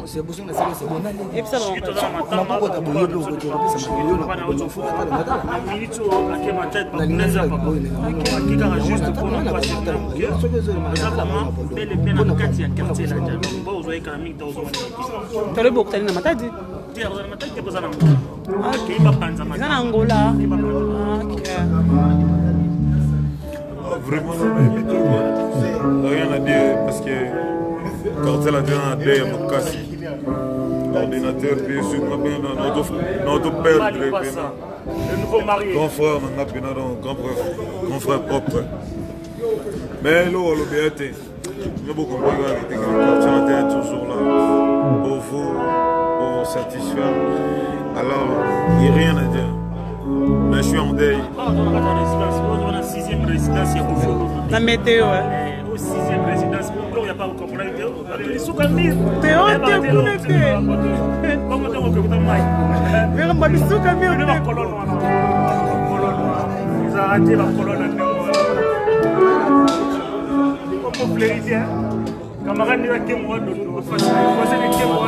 C'est bon, c'est bon. Et puis ça va. On n'a pas de bouillir de l'autre côté. Ça m'a bouillé. Rien à dire parce que quand elle a dit un deuil à Makassi, l'ordinateur, puis notre père, le nouveau marié. grand frère, grand frère propre. Mais là, le BAT, nous avons compris que le quartier est toujours là pour vous satisfaire. Alors, il n'y a rien à dire. Mais je suis en deuil. On a la 6e résidence, il y a la météo, ouais. Au 6e résidence, il n'y a pas de problème. Il faut qu'on dise. Théo, Théo, Comment tu veux que tu ailles? Mais on va lui souka mieux. Ils ont arrêté la colonne.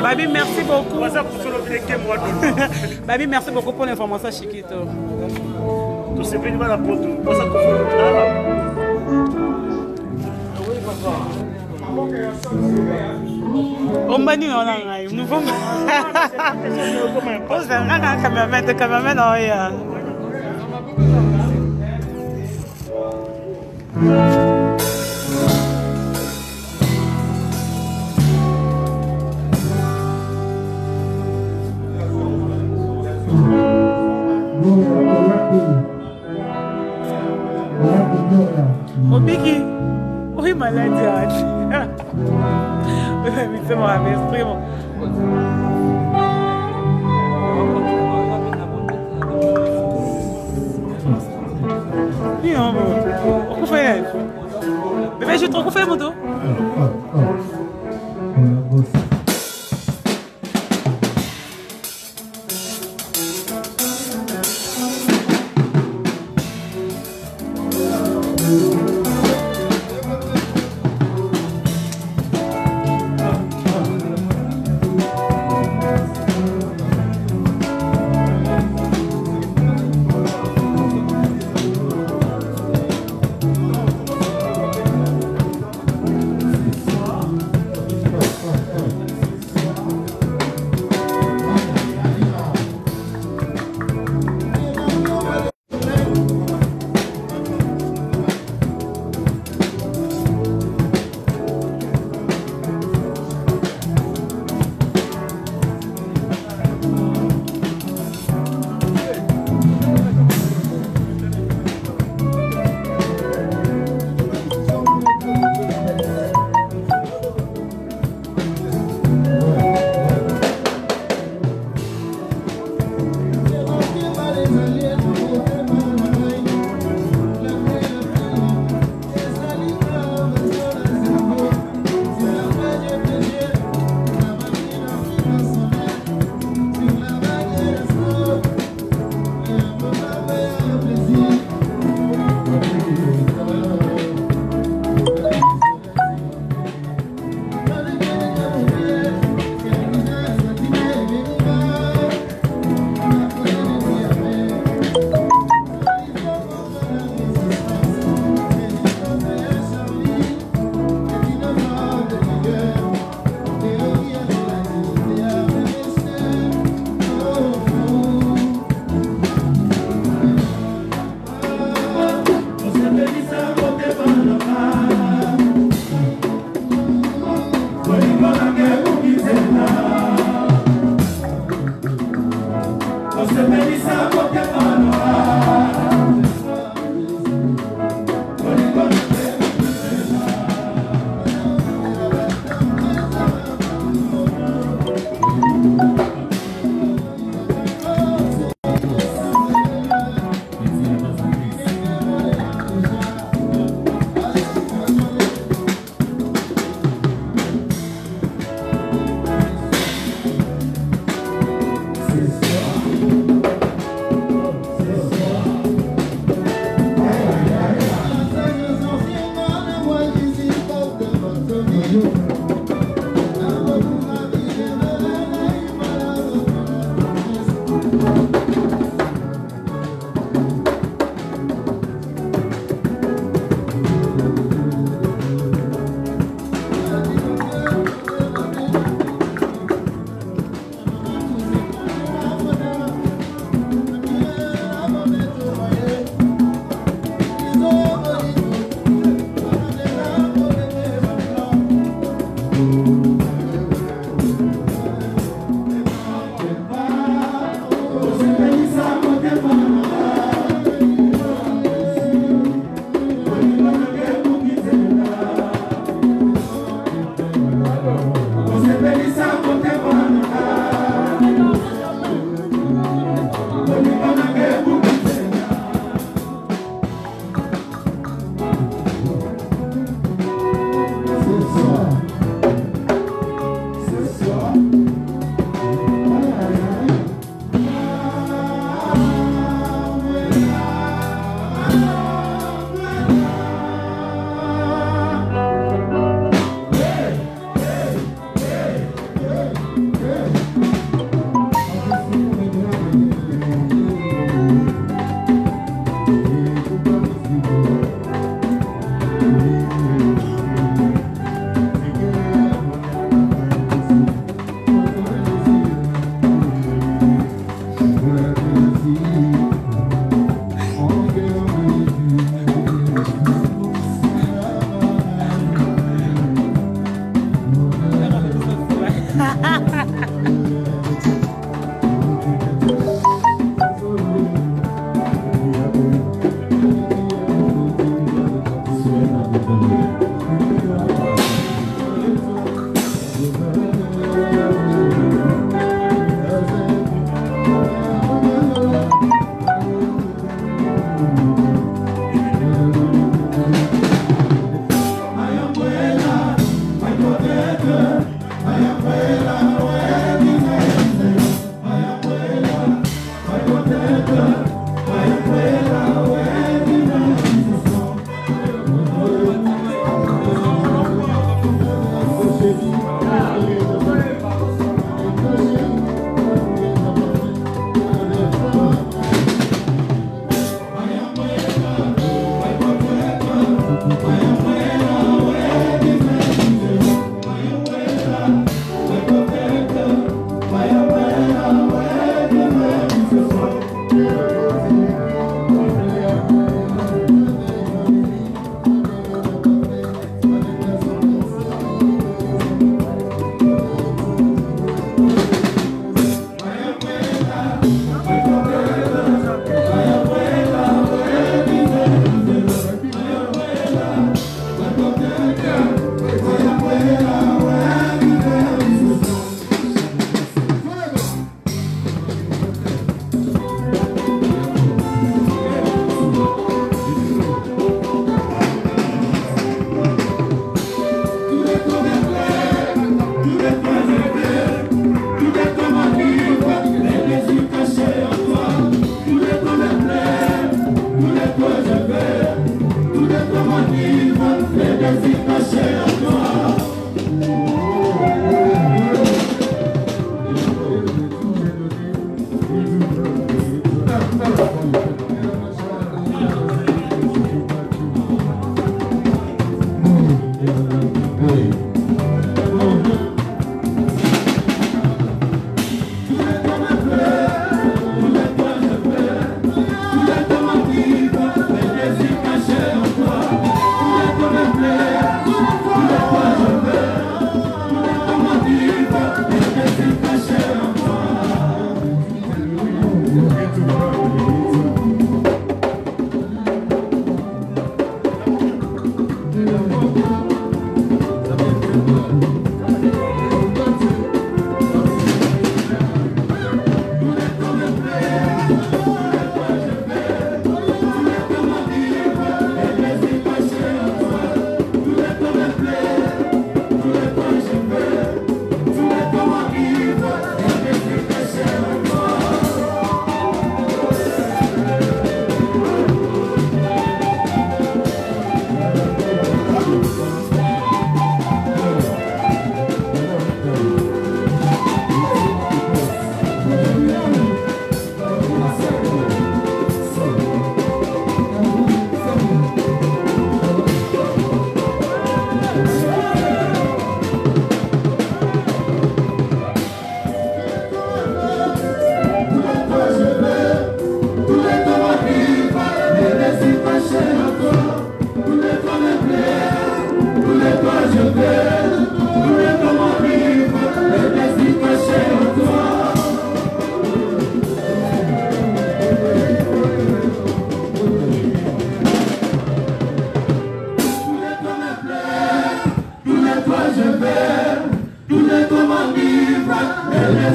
Babi, merci beaucoup. Babi, merci beaucoup pour l'information, Chiquito. On va nous nous vamos. On va cameraman. Obiki, oui maladie. C'est mon esprit. Non, on fait. Bébé, je trop fait mon dos.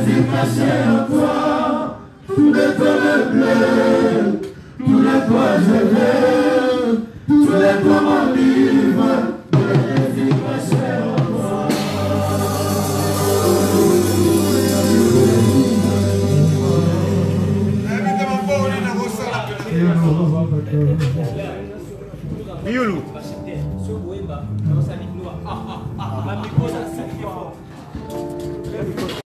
les cachés en toi, tous les toits bleus, tous les toits gelés, tous les toits en livre, les cachés en toi. Miolo.